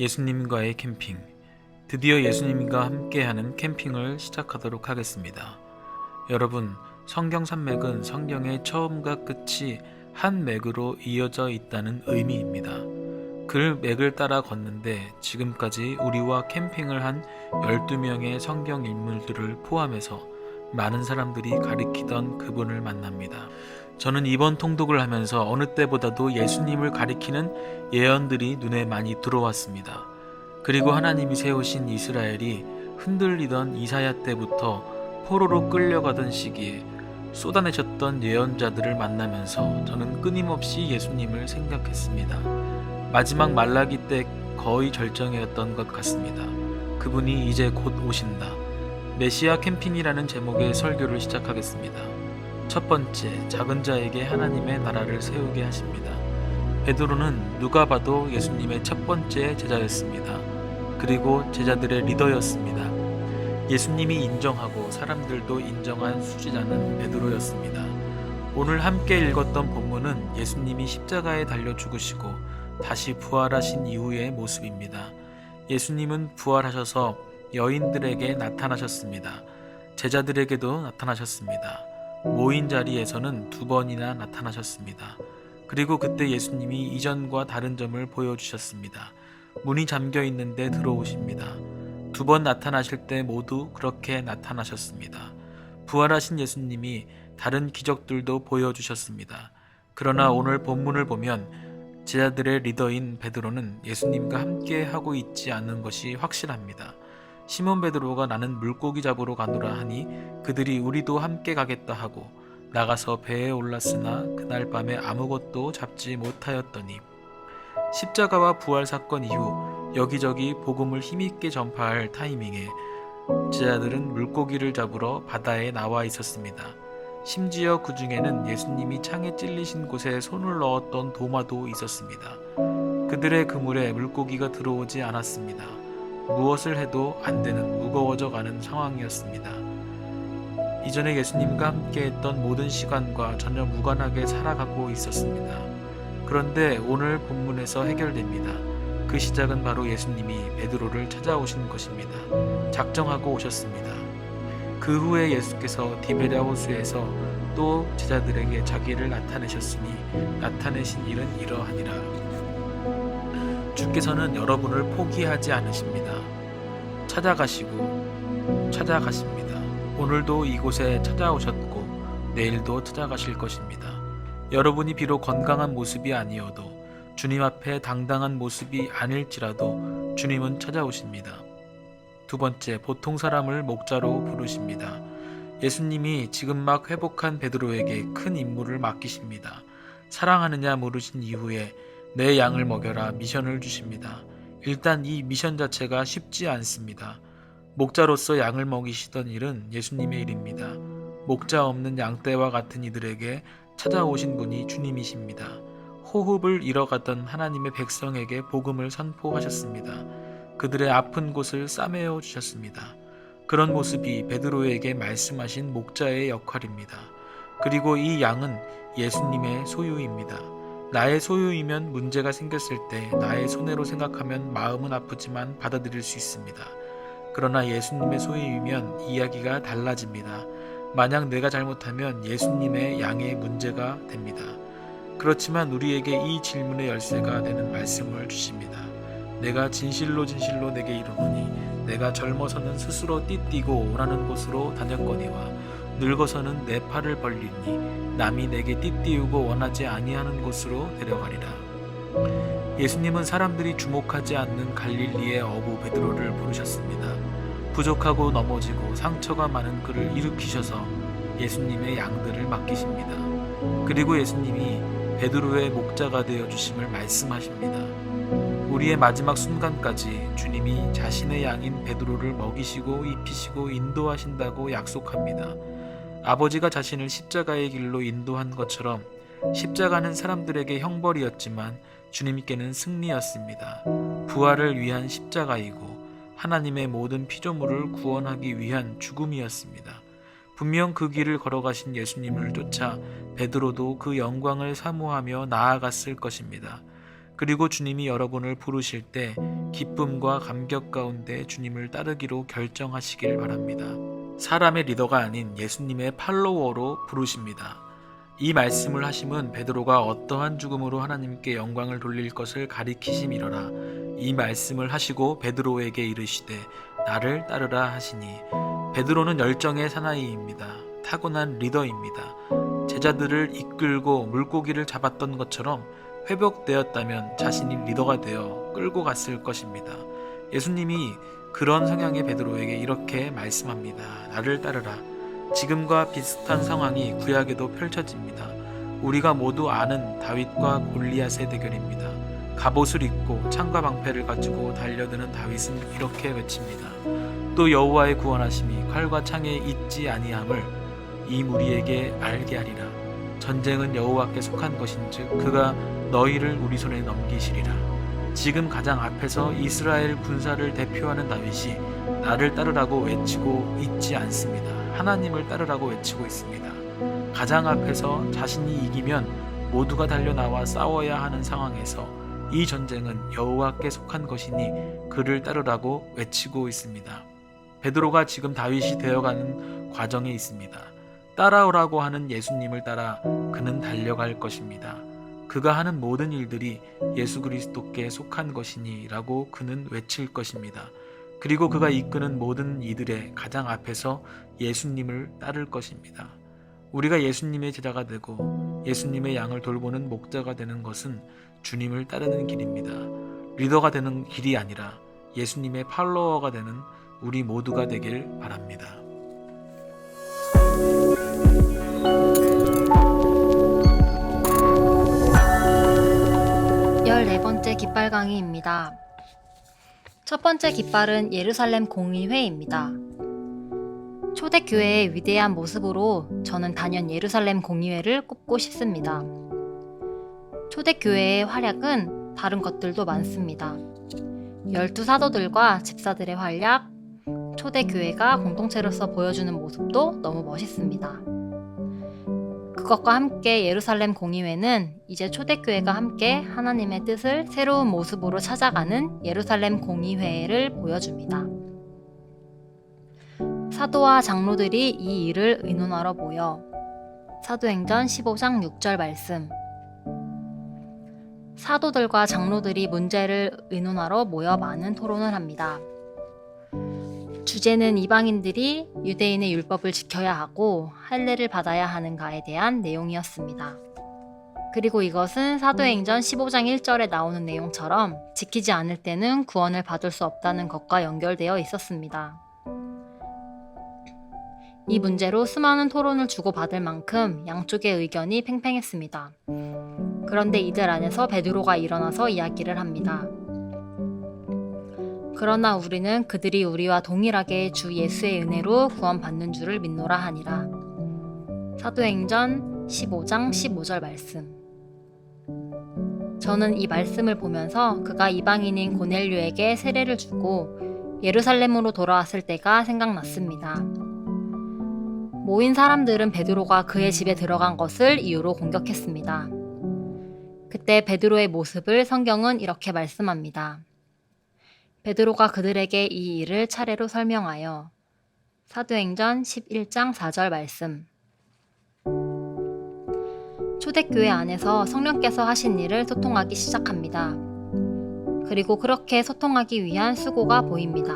예수님과의 캠핑. 드디어 예수님과 함께하는 캠핑을 시작하도록 하겠습니다. 여러분, 성경 산맥은 성경의 처음과 끝이 한 맥으로 이어져 있다는 의미입니다. 그 맥을 따라 걷는데 지금까지 우리와 캠핑을 한 12명의 성경 인물들을 포함해서 많은 사람들이 가리키던 그분을 만납니다. 저는 이번 통독을 하면서 어느 때보다도 예수님을 가리키는 예언들이 눈에 많이 들어왔습니다. 그리고 하나님이 세우신 이스라엘이 흔들리던 이사야 때부터 포로로 끌려가던 시기에 쏟아내셨던 예언자들을 만나면서 저는 끊임없이 예수님을 생각했습니다. 마지막 말라기 때 거의 절정이었던 것 같습니다. 그분이 이제 곧 오신다. 메시아 캠핑이라는 제목의 설교를 시작하겠습니다. 첫 번째, 작은 자에게 하나님의 나라를 세우게 하십니다. 베드로는 누가 봐도 예수님의 첫 번째 제자였습니다. 그리고 제자들의 리더였습니다. 예수님이 인정하고 사람들도 인정한 수지자는 베드로였습니다. 오늘 함께 읽었던 본문은 예수님이 십자가에 달려 죽으시고 다시 부활하신 이후의 모습입니다. 예수님은 부활하셔서 여인들에게 나타나셨습니다. 제자들에게도 나타나셨습니다. 모인 자리에서는 2번이나 나타나셨습니다. 그리고 그때 예수님이 이전과 다른 점을 보여주셨습니다. 문이 잠겨 있는데 들어오십니다. 2번 나타나실 때 모두 그렇게 나타나셨습니다. 부활하신 예수님이 다른 기적들도 보여주셨습니다. 그러나 오늘 본문을 보면 제자들의 리더인 베드로는 예수님과 함께 하고 있지 않는 것이 확실합니다. 시몬 베드로가 나는 물고기 잡으러 가노라 하니 그들이 우리도 함께 가겠다 하고 나가서 배에 올랐으나 그날 밤에 아무것도 잡지 못하였더니 십자가와 부활 사건 이후 여기저기 복음을 힘있게 전파할 타이밍에 제자들은 물고기를 잡으러 바다에 나와 있었습니다. 심지어 그 중에는 예수님이 창에 찔리신 곳에 손을 넣었던 도마도 있었습니다. 그들의 그물에 물고기가 들어오지 않았습니다. 무엇을 해도 안 되는 무거워져 가는 상황이었습니다. 이전에 예수님과 함께 했던 모든 시간과 전혀 무관하게 살아가고 있었습니다. 그런데 오늘 본문에서 해결됩니다. 그 시작은 바로 예수님이 베드로를 찾아오신 것입니다. 작정하고 오셨습니다. 그 후에 예수께서 디베랴 호수에서 또 제자들에게 자기를 나타내셨으니 나타내신 일은 이러하니라. 주께서는 여러분을 포기하지 않으십니다. 찾아가십니다. 오늘도 이곳에 찾아오셨고 내일도 찾아가실 것입니다. 여러분이 비록 건강한 모습이 아니어도 주님 앞에 당당한 모습이 아닐지라도 주님은 찾아오십니다. 두 번째, 보통 사람을 목자로 부르십니다. 예수님이 지금 막 회복한 베드로에게 큰 임무를 맡기십니다. 사랑하느냐 물으신 이후에 내 양을 먹여라 미션을 주십니다. 일단 이 미션 자체가 쉽지 않습니다. 목자로서 양을 먹이시던 일은 예수님의 일입니다. 목자 없는 양떼와 같은 이들에게 찾아오신 분이 주님이십니다. 호흡을 잃어갔던 하나님의 백성에게 복음을 선포하셨습니다. 그들의 아픈 곳을 싸매어 주셨습니다. 그런 모습이 베드로에게 말씀하신 목자의 역할입니다. 그리고 이 양은 예수님의 소유입니다. 나의 소유이면 문제가 생겼을 때 나의 손해로 생각하면 마음은 아프지만 받아들일 수 있습니다. 그러나 예수님의 소유이면 이야기가 달라집니다. 만약 내가 잘못하면 예수님의 양의 문제가 됩니다. 그렇지만 우리에게 이 질문의 열쇠가 되는 말씀을 주십니다. 내가 진실로 내게 이르노니 내가 젊어서는 스스로 띠띠고 오라는 곳으로 다녔거니와 늙어서는 내 팔을 벌리니 남이 내게 띠띠우고 원하지 아니하는 곳으로 데려가리라. 예수님은 사람들이 주목하지 않는 갈릴리의 어부 베드로를 부르셨습니다. 부족하고 넘어지고 상처가 많은 그를 일으키셔서 예수님의 양들을 맡기십니다. 그리고 예수님이 베드로의 목자가 되어 주심을 말씀하십니다. 우리의 마지막 순간까지 주님이 자신의 양인 베드로를 먹이시고 입히시고 인도하신다고 약속합니다. 아버지가 자신을 십자가의 길로 인도한 것처럼 십자가는 사람들에게 형벌이었지만 주님께는 승리였습니다. 부활을 위한 십자가이고 하나님의 모든 피조물을 구원하기 위한 죽음이었습니다. 분명 그 길을 걸어가신 예수님을 쫓아 베드로도 그 영광을 사모하며 나아갔을 것입니다. 그리고 주님이 여러분을 부르실 때 기쁨과 감격 가운데 주님을 따르기로 결정하시길 바랍니다. 사람의 리더가 아닌 예수님의 팔로워로 부르십니다. 이 말씀을 하심은 베드로가 어떠한 죽음으로 하나님께 영광을 돌릴 것을 가리키심이로라. 이 말씀을 하시고 베드로에게 이르시되 나를 따르라 하시니, 베드로는 열정의 사나이입니다. 타고난 리더입니다. 제자들을 이끌고 물고기를 잡았던 것처럼 회복되었다면 자신이 리더가 되어 끌고 갔을 것입니다. 예수님이 그런 성향의 베드로에게 이렇게 말씀합니다. 나를 따르라. 지금과 비슷한 상황이 구약에도 펼쳐집니다. 우리가 모두 아는 다윗과 골리앗의 대결입니다. 갑옷을 입고 창과 방패를 가지고 달려드는 다윗은 이렇게 외칩니다. 또 여호와의 구원하심이 칼과 창에 있지 아니함을 이 무리에게 알게 하리라. 전쟁은 여호와께 속한 것인즉 그가 너희를 우리 손에 넘기시리라. 지금 가장 앞에서 이스라엘 군사를 대표하는 다윗이 나를 따르라고 외치고 있지 않습니다. 하나님을 따르라고 외치고 있습니다. 가장 앞에서 자신이 이기면 모두가 달려나와 싸워야 하는 상황에서 이 전쟁은 여호와께 속한 것이니 그를 따르라고 외치고 있습니다. 베드로가 지금 다윗이 되어가는 과정에 있습니다. 따라오라고 하는 예수님을 따라 그는 달려갈 것입니다. 그가 하는 모든 일들이 예수 그리스도께 속한 것이니 라고 그는 외칠 것입니다. 그리고 그가 이끄는 모든 이들의 가장 앞에서 예수님을 따를 것입니다. 우리가 예수님의 제자가 되고 예수님의 양을 돌보는 목자가 되는 것은 주님을 따르는 길입니다. 리더가 되는 길이 아니라 예수님의 팔로워가 되는 우리 모두가 되길 바랍니다. 14번째 깃발 강의입니다. 첫 번째 깃발은 예루살렘 공의회입니다. 초대교회의 위대한 모습으로 저는 단연 예루살렘 공의회를 꼽고 싶습니다. 초대교회의 활약은 다른 것들도 많습니다. 12사도들과 집사들의 활약, 초대교회가 공동체로서 보여주는 모습도 너무 멋있습니다. 그것과 함께 예루살렘 공의회는 이제 초대교회가 함께 하나님의 뜻을 새로운 모습으로 찾아가는 예루살렘 공의회를 보여줍니다. 사도와 장로들이 이 일을 의논하러 모여 사도행전 15장 6절 말씀, 사도들과 장로들이 문제를 의논하러 모여 많은 토론을 합니다. 주제는 이방인들이 유대인의 율법을 지켜야 하고 할례를 받아야 하는가에 대한 내용이었습니다. 그리고 이것은 사도행전 15장 1절에 나오는 내용처럼 지키지 않을 때는 구원을 받을 수 없다는 것과 연결되어 있었습니다. 이 문제로 수많은 토론을 주고받을 만큼 양쪽의 의견이 팽팽했습니다. 그런데 이들 안에서 베드로가 일어나서 이야기를 합니다. 그러나 우리는 그들이 우리와 동일하게 주 예수의 은혜로 구원받는 줄을 믿노라 하니라. 사도행전 15장 15절 말씀. 저는 이 말씀을 보면서 그가 이방인인 고넬료에게 세례를 주고 예루살렘으로 돌아왔을 때가 생각났습니다. 모인 사람들은 베드로가 그의 집에 들어간 것을 이유로 공격했습니다. 그때 베드로의 모습을 성경은 이렇게 말씀합니다. 베드로가 그들에게 이 일을 차례로 설명하여 사도행전 11장 4절 말씀. 초대교회 안에서 성령께서 하신 일을 소통하기 시작합니다. 그리고 그렇게 소통하기 위한 수고가 보입니다.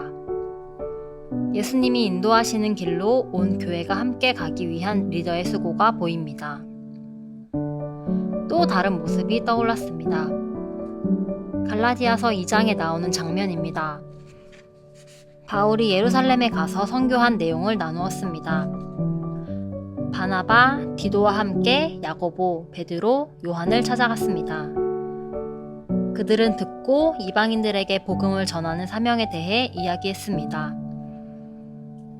예수님이 인도하시는 길로 온 교회가 함께 가기 위한 리더의 수고가 보입니다. 또 다른 모습이 떠올랐습니다. 갈라디아서 2장에 나오는 장면입니다. 바울이 예루살렘에 가서 선교한 내용을 나누었습니다. 바나바, 디도와 함께 야고보, 베드로, 요한을 찾아갔습니다. 그들은 듣고 이방인들에게 복음을 전하는 사명에 대해 이야기했습니다.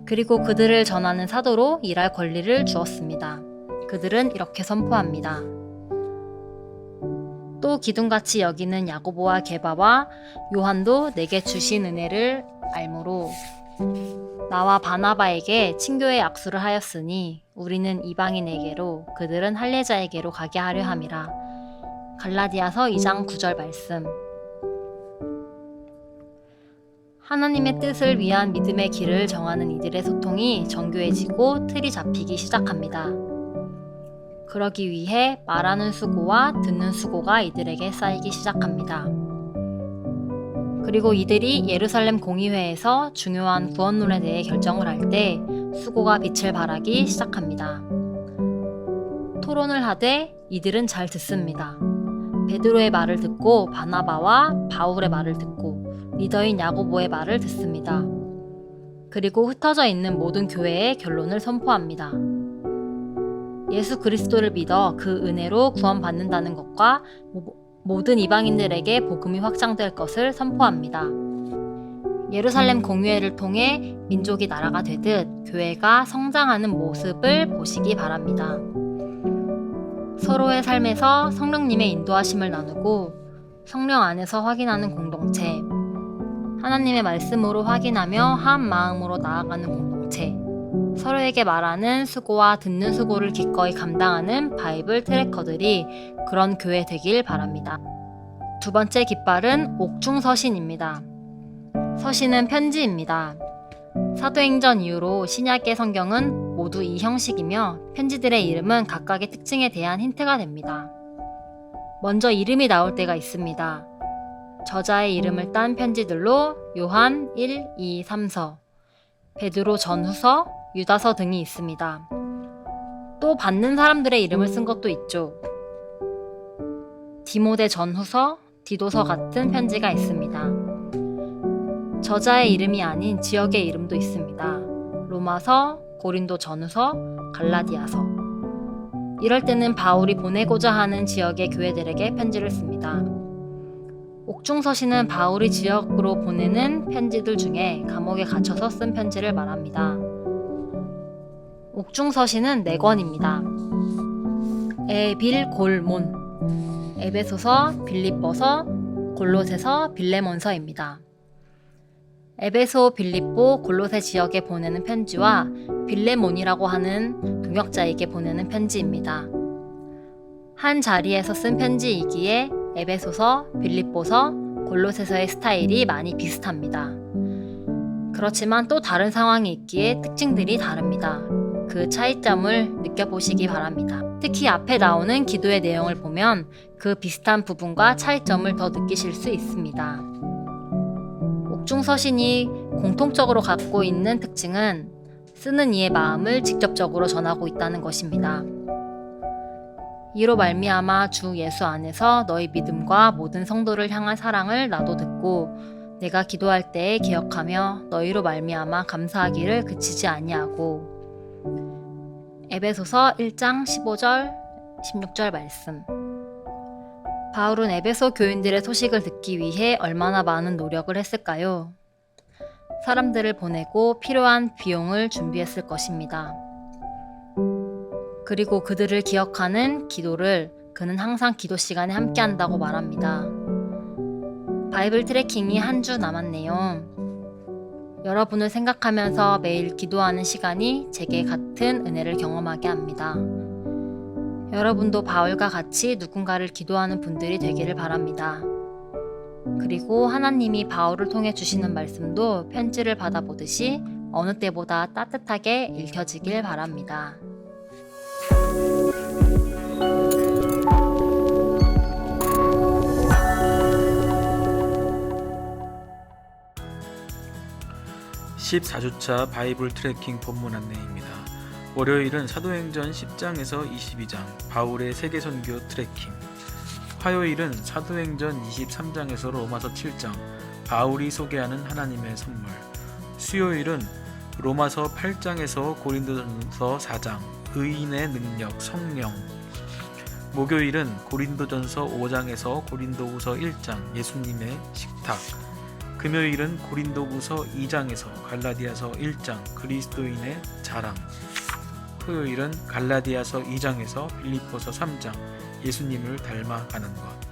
그리고 그들을 전하는 사도로 일할 권리를 주었습니다. 그들은 이렇게 선포합니다. 또 기둥같이 여기는 야고보와 게바와 요한도 내게 주신 은혜를 알므로 나와 바나바에게 친교의 악수를 하였으니 우리는 이방인에게로 그들은 할례자에게로 가게 하려 함이라. 갈라디아서 2장 9절 말씀. 하나님의 뜻을 위한 믿음의 길을 정하는 이들의 소통이 정교해지고 틀이 잡히기 시작합니다. 그러기 위해 말하는 수고와 듣는 수고가 이들에게 쌓이기 시작합니다. 그리고 이들이 예루살렘 공의회에서 중요한 구원론에 대해 결정을 할 때 수고가 빛을 발하기 시작합니다. 토론을 하되 이들은 잘 듣습니다. 베드로의 말을 듣고 바나바와 바울의 말을 듣고 리더인 야고보의 말을 듣습니다. 그리고 흩어져 있는 모든 교회의 결론을 선포합니다. 예수 그리스도를 믿어 그 은혜로 구원받는다는 것과 모든 이방인들에게 복음이 확장될 것을 선포합니다. 예루살렘 공의회를 통해 민족이 나라가 되듯 교회가 성장하는 모습을 보시기 바랍니다. 서로의 삶에서 성령님의 인도하심을 나누고 성령 안에서 확인하는 공동체, 하나님의 말씀으로 확인하며 한 마음으로 나아가는 공동체, 서로에게 말하는 수고와 듣는 수고를 기꺼이 감당하는 바이블 트래커들이 그런 교회 되길 바랍니다. 두 번째 깃발은 옥중서신입니다. 서신은 편지입니다. 사도행전 이후로 신약의 성경은 모두 이 형식이며 편지들의 이름은 각각의 특징에 대한 힌트가 됩니다. 먼저 이름이 나올 때가 있습니다. 저자의 이름을 딴 편지들로 요한 1, 2, 3서, 베드로 전후서, 유다서 등이 있습니다. 또 받는 사람들의 이름을 쓴 것도 있죠. 디모데 전후서, 디도서 같은 편지가 있습니다. 저자의 이름이 아닌 지역의 이름도 있습니다. 로마서, 고린도 전후서, 갈라디아서. 이럴 때는 바울이 보내고자 하는 지역의 교회들에게 편지를 씁니다. 옥중서신은 바울이 지역으로 보내는 편지들 중에 감옥에 갇혀서 쓴 편지를 말합니다. 옥중서신은 4권입니다. 에빌골몬, 에베소서, 빌립보서, 골로새서, 빌레몬서입니다. 에베소, 빌립보, 골로새 지역에 보내는 편지와 빌레몬이라고 하는 동역자에게 보내는 편지입니다. 한 자리에서 쓴 편지이기에 에베소서, 빌립보서, 골로새서의 스타일이 많이 비슷합니다. 그렇지만 또 다른 상황이 있기에 특징들이 다릅니다. 그 차이점을 느껴보시기 바랍니다. 특히 앞에 나오는 기도의 내용을 보면 그 비슷한 부분과 차이점을 더 느끼실 수 있습니다. 옥중서신이 공통적으로 갖고 있는 특징은 쓰는 이의 마음을 직접적으로 전하고 있다는 것입니다. 이로 말미암아 주 예수 안에서 너희 믿음과 모든 성도를 향한 사랑을 나도 듣고 내가 기도할 때에 기억하며 너희로 말미암아 감사하기를 그치지 아니하고. 에베소서 1장 15절 16절 말씀. 바울은 에베소 교인들의 소식을 듣기 위해 얼마나 많은 노력을 했을까요? 사람들을 보내고 필요한 비용을 준비했을 것입니다. 그리고 그들을 기억하는 기도를 그는 항상 기도 시간에 함께 한다고 말합니다. 바이블 트래킹이 한 주 남았네요. 여러분을 생각하면서 매일 기도하는 시간이 제게 같은 은혜를 경험하게 합니다. 여러분도 바울과 같이 누군가를 기도하는 분들이 되기를 바랍니다. 그리고 하나님이 바울을 통해 주시는 말씀도 편지를 받아보듯이 어느 때보다 따뜻하게 읽혀지길 바랍니다. (14주차) 바이블 트래킹 본문 안내입니다. 월요일은 사도행전 10장에서 22장 바울의 세계선교 트래킹, 화요일은 사도행전 23장에서 로마서 7장 바울이 소개하는 하나님의 선물, 수요일은 로마서 8장에서 고린도전서 4장 의인의 능력 성령, 목요일은 고린도전서 5장에서 고린도후서 1장 예수님의 식탁, 금요일은 고린도후서 2장에서 갈라디아서 1장 그리스도인의 자랑, 토요일은 갈라디아서 2장에서 빌립보서 3장 예수님을 닮아가는 것.